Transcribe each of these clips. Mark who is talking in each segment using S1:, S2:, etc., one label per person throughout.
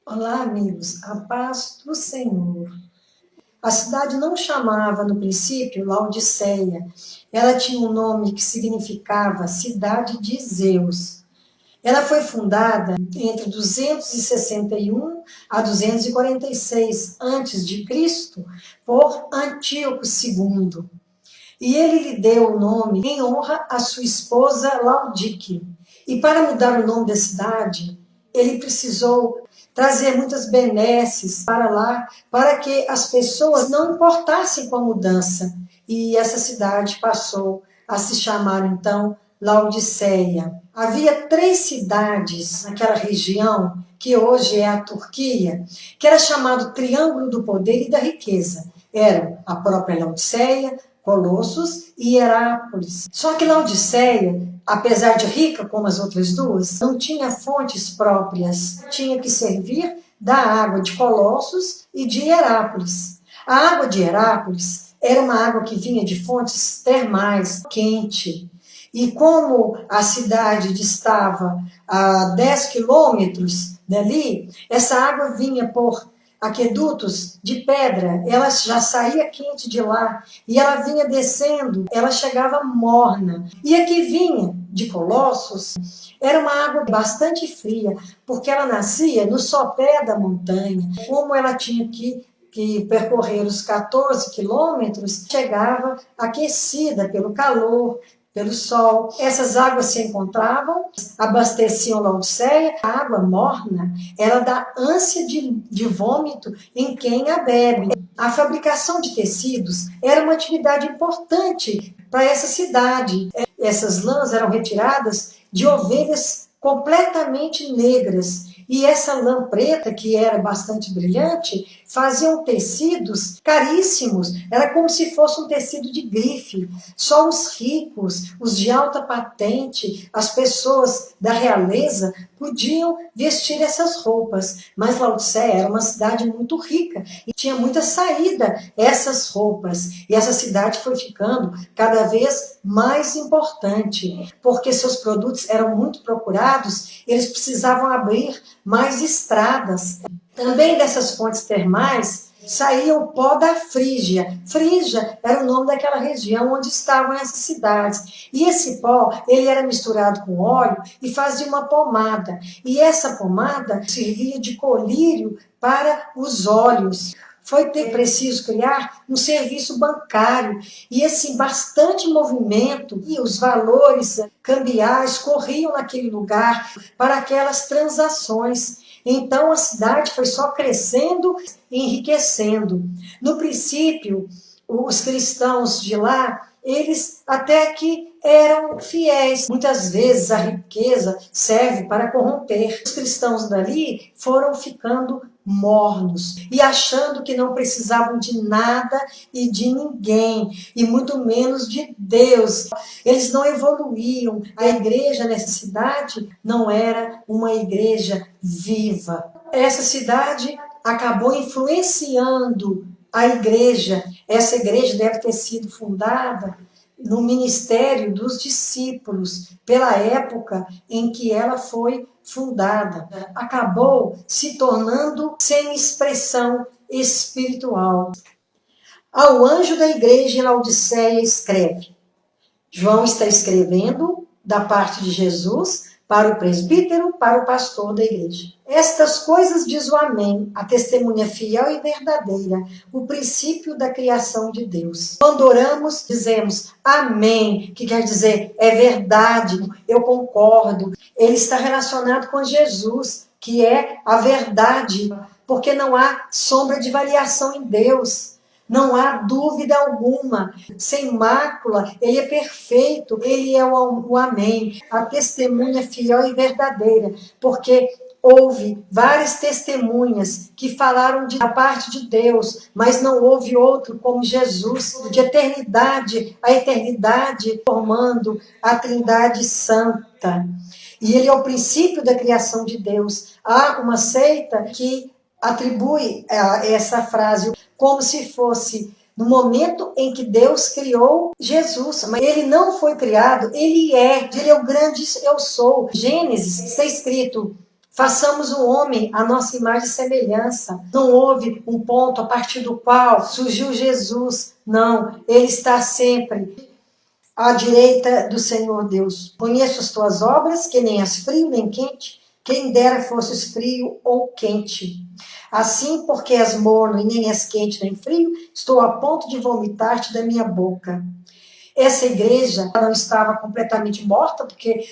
S1: Olá, amigos, a paz do Senhor. A cidade não chamava no princípio Laodiceia. Ela tinha um nome que significava cidade de Zeus. Ela foi fundada entre 261 a 246 a.C. por Antíoco II. E ele lhe deu o nome em honra à sua esposa Laodique. E para mudar o nome da cidade, ele precisou trazer muitas benesses para lá, para que as pessoas não importassem com a mudança. E essa cidade passou a se chamar, então, Laodiceia. Havia 3 cidades naquela região, que hoje é a Turquia, que era chamado Triângulo do Poder e da Riqueza. Eram a própria Laodiceia, Colossos e Herápolis. Só que Laodiceia, apesar de rica como as outras duas, não tinha fontes próprias. Tinha que servir da água de Colossos e de Herápolis. A água de Herápolis era uma água que vinha de fontes termais, quente. E como a cidade distava a 10 quilômetros dali, essa água vinha por aquedutos de pedra, ela já saía quente de lá, e ela vinha descendo, ela chegava morna. E a que vinha de Colossos era uma água bastante fria, porque ela nascia no sopé da montanha. Como ela tinha que percorrer os 14 quilômetros, chegava aquecida pelo calor, pelo sol. Essas águas se encontravam, abasteciam Laodiceia. A água morna, ela dá ânsia de vômito em quem a bebe. A fabricação de tecidos era uma atividade importante para essa cidade. Essas lãs eram retiradas de ovelhas completamente negras. E essa lã preta, que era bastante brilhante, faziam tecidos caríssimos. Era como se fosse um tecido de grife. Só os ricos, os de alta patente, as pessoas da realeza podiam vestir essas roupas. Mas Laodiceia era uma cidade muito rica e tinha muita saída essas roupas. E essa cidade foi ficando cada vez mais importante, porque seus produtos eram muito procurados, eles precisavam abrir mais estradas. Também dessas fontes termais saía o pó da Frígia. Frígia era o nome daquela região onde estavam essas cidades. E esse pó, ele era misturado com óleo e fazia uma pomada. E essa pomada servia de colírio para os olhos. Foi preciso criar um serviço bancário e assim bastante movimento, e os valores cambiais corriam naquele lugar para aquelas transações. Então a cidade foi só crescendo e enriquecendo. No princípio, os cristãos de lá, eles até que eram fiéis. Muitas vezes a riqueza serve para corromper. Os cristãos dali foram ficando mornos e achando que não precisavam de nada e de ninguém, e muito menos de Deus. Eles não evoluíam. A igreja nessa cidade não era uma igreja viva. Essa cidade acabou influenciando a igreja. Essa igreja deve ter sido fundada no ministério dos discípulos, pela época em que ela foi fundada. Acabou se tornando sem expressão espiritual. Ao anjo da igreja em Laodiceia escreve. João está escrevendo da parte de Jesus para o presbítero, para o pastor da igreja. Estas coisas diz o Amém, a testemunha fiel e verdadeira, o princípio da criação de Deus. Quando oramos, dizemos Amém, que quer dizer é verdade, eu concordo. Ele está relacionado com Jesus, que é a verdade, porque não há sombra de variação em Deus. Não há dúvida alguma, sem mácula, ele é perfeito, ele é o Amém, a testemunha fiel e verdadeira, porque houve várias testemunhas que falaram da parte de Deus, mas não houve outro como Jesus, de eternidade a eternidade, formando a Trindade Santa. E ele é o princípio da criação de Deus. Há uma seita que atribui essa frase como se fosse no momento em que Deus criou Jesus. Mas ele não foi criado, ele é o grande eu sou. Gênesis está escrito, Façamos o homem a nossa imagem e semelhança. Não houve um ponto a partir do qual surgiu Jesus. Não, ele está sempre à direita do Senhor Deus. Conheço as tuas obras, que nem és frio nem quente. Quem dera fosses frio ou quente. Assim, porque és morno e nem és quente nem frio, estou a ponto de vomitar-te da minha boca. Essa igreja não estava completamente morta, porque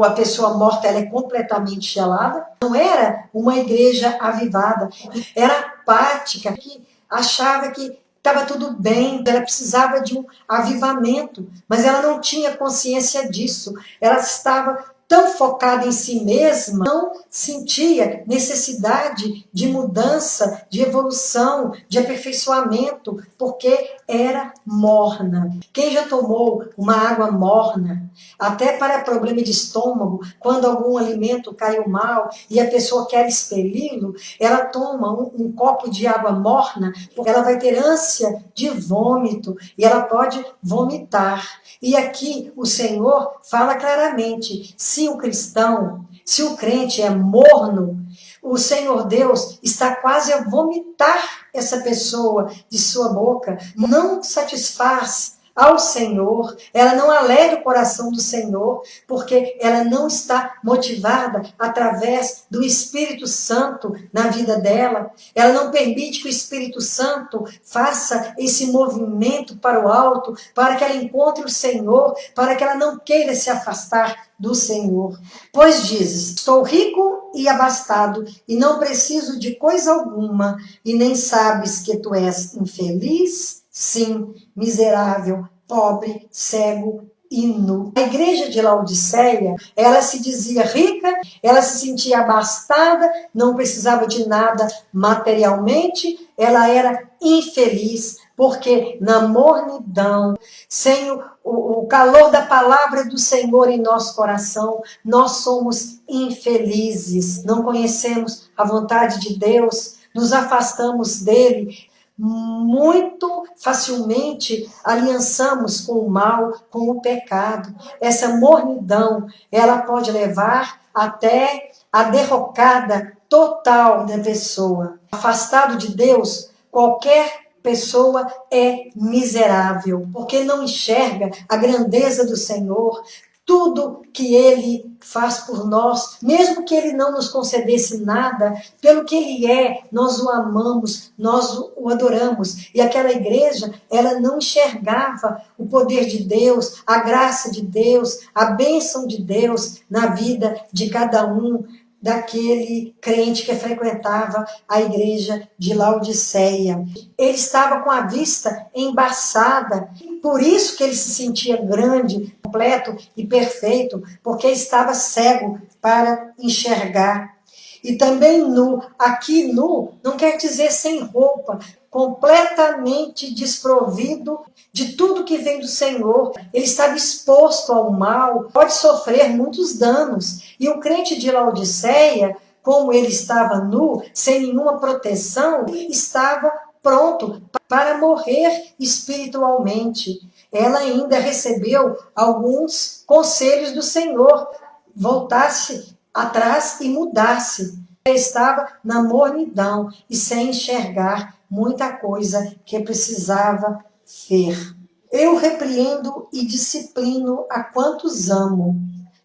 S1: a pessoa morta ela é completamente gelada. Não era uma igreja avivada, era apática, que achava que estava tudo bem, ela precisava de um avivamento, mas ela não tinha consciência disso. Ela estava tão focada em si mesma, não sentia necessidade de mudança, de evolução, de aperfeiçoamento, porque era morna. Quem já tomou uma água morna, até para problema de estômago, quando algum alimento caiu mal e a pessoa quer expeli-lo, ela toma um copo de água morna, porque ela vai ter ânsia de vômito e ela pode vomitar. E aqui o Senhor fala claramente, se o cristão, se o crente é morno, o Senhor Deus está quase a vomitar essa pessoa de sua boca, não satisfaz ao Senhor, ela não alegra o coração do Senhor, porque ela não está motivada através do Espírito Santo na vida dela, ela não permite que o Espírito Santo faça esse movimento para o alto, para que ela encontre o Senhor, para que ela não queira se afastar do Senhor. Pois dizes, estou rico e abastado, e não preciso de coisa alguma, e nem sabes que tu és infeliz? Sim, miserável, pobre, cego e nu. A igreja de Laodiceia, ela se dizia rica, ela se sentia abastada, não precisava de nada materialmente, ela era infeliz, porque na mornidão, sem o calor da palavra do Senhor em nosso coração, nós somos infelizes, não conhecemos a vontade de Deus, nos afastamos dele, muito facilmente aliançamos com o mal, com o pecado. Essa mornidão, ela pode levar até a derrocada total da pessoa. Afastado de Deus, qualquer pessoa é miserável, porque não enxerga a grandeza do Senhor, tudo que Ele faz por nós, mesmo que Ele não nos concedesse nada, pelo que Ele é, nós o amamos, nós o adoramos. E aquela igreja, ela não enxergava o poder de Deus, a graça de Deus, a bênção de Deus na vida de cada um daquele crente que frequentava a igreja de Laodiceia. Ele estava com a vista embaçada, por isso que ele se sentia grande, completo e perfeito, porque estava cego para enxergar. E também nu, aqui nu não quer dizer sem roupa, completamente desprovido de tudo que vem do Senhor. Ele estava exposto ao mal, pode sofrer muitos danos. E o crente de Laodiceia, como ele estava nu, sem nenhuma proteção, estava pronto para morrer espiritualmente. Ela ainda recebeu alguns conselhos do Senhor, voltasse atrás e mudasse. Ela estava na mornidão e sem enxergar muita coisa que precisava ver. Eu repreendo e disciplino a quantos amo.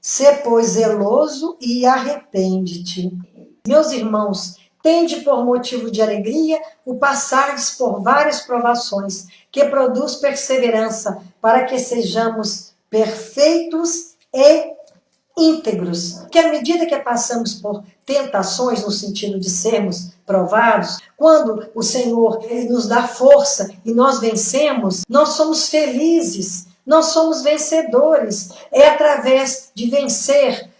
S1: Sê, pois, zeloso e arrepende-te. Meus irmãos, tende por motivo de alegria o passardes por várias provações, que produz perseverança, para que sejamos perfeitos e íntegros. Que à medida que passamos por tentações, no sentido de sermos provados, quando o Senhor nos dá força e nós vencemos, nós somos felizes, nós somos vencedores. É através de vencer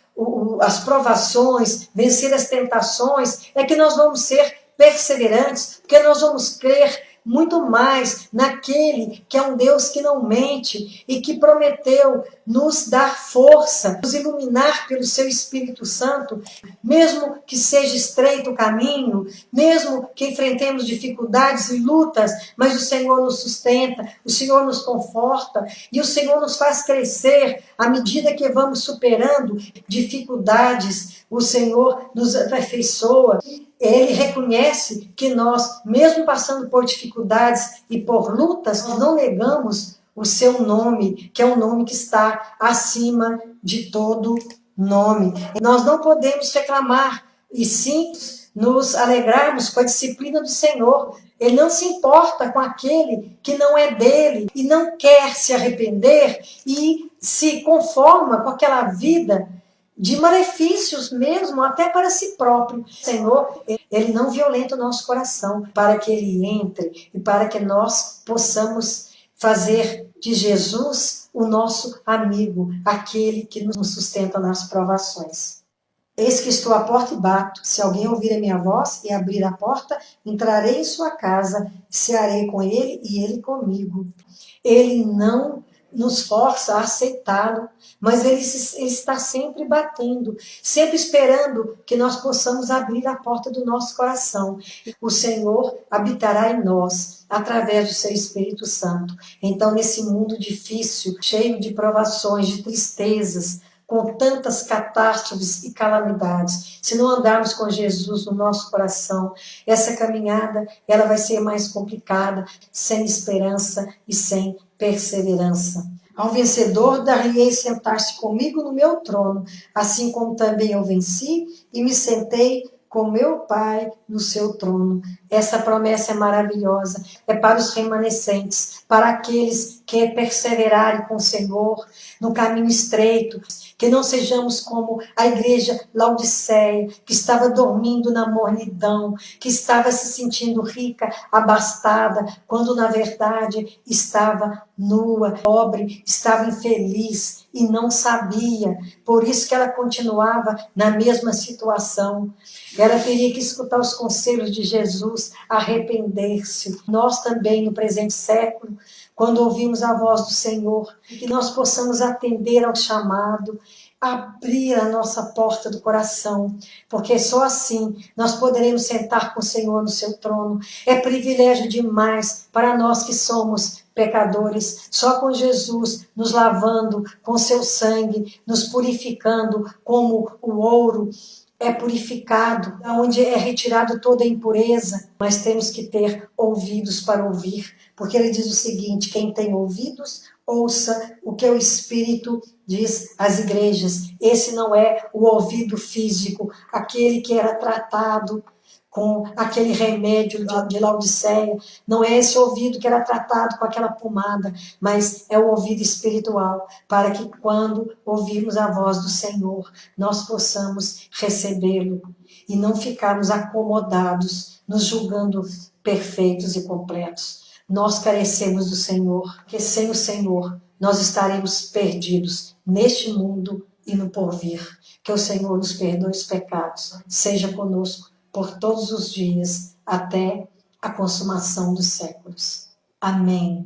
S1: as provações, vencer as tentações, é que nós vamos ser perseverantes, porque nós vamos crer muito mais naquele que é um Deus que não mente e que prometeu nos dar força, nos iluminar pelo seu Espírito Santo, mesmo que seja estreito o caminho, mesmo que enfrentemos dificuldades e lutas, mas o Senhor nos sustenta, o Senhor nos conforta e o Senhor nos faz crescer à medida que vamos superando dificuldades. O Senhor nos aperfeiçoa. Ele reconhece que nós, mesmo passando por dificuldades e por lutas, não negamos o seu nome, que é um nome que está acima de todo nome. Nós não podemos reclamar, e sim nos alegrarmos com a disciplina do Senhor. Ele não se importa com aquele que não é dele e não quer se arrepender e se conforma com aquela vida de malefícios mesmo, até para si próprio. Senhor, ele não violenta o nosso coração para que ele entre e para que nós possamos fazer de Jesus o nosso amigo, aquele que nos sustenta nas provações. Eis que estou à porta e bato. Se alguém ouvir a minha voz e abrir a porta, entrarei em sua casa, cearei com ele e ele comigo. Ele não nos força a aceitá-lo, mas ele está sempre batendo, sempre esperando que nós possamos abrir a porta do nosso coração. O Senhor habitará em nós, através do seu Espírito Santo. Então, nesse mundo difícil, cheio de provações, de tristezas, com tantas catástrofes e calamidades, se não andarmos com Jesus no nosso coração, essa caminhada ela vai ser mais complicada, sem esperança e sem perseverança. Ao vencedor dar-lhe-ei sentar-se comigo no meu trono, assim como também eu venci e me sentei com meu Pai no seu trono. Essa promessa é maravilhosa, é para os remanescentes, para aqueles que perseverarem com o Senhor no caminho estreito, que não sejamos como a igreja Laodiceia, que estava dormindo na mornidão, que estava se sentindo rica, abastada, quando na verdade estava nua, pobre, estava infeliz e não sabia. Por isso que ela continuava na mesma situação. Ela teria que escutar os conselhos de Jesus, arrepender-se. Nós também, no presente século, quando ouvimos a voz do Senhor, que nós possamos atender ao chamado, abrir a nossa porta do coração, porque só assim nós poderemos sentar com o Senhor no seu trono. É privilégio demais para nós que somos pecadores, só com Jesus nos lavando com seu sangue, nos purificando como o ouro é purificado, onde é retirado toda a impureza, mas temos que ter ouvidos para ouvir, porque ele diz o seguinte: quem tem ouvidos, ouça o que o Espírito diz às igrejas. Esse não é o ouvido físico, aquele que era tratado com aquele remédio de Laodiceia, não é esse ouvido que era tratado com aquela pomada, mas é o ouvido espiritual, para que quando ouvirmos a voz do Senhor, nós possamos recebê-lo e não ficarmos acomodados, nos julgando perfeitos e completos. Nós carecemos do Senhor, porque sem o Senhor nós estaremos perdidos neste mundo e no porvir. Que o Senhor nos perdoe os pecados, seja conosco por todos os dias, até a consumação dos séculos. Amém.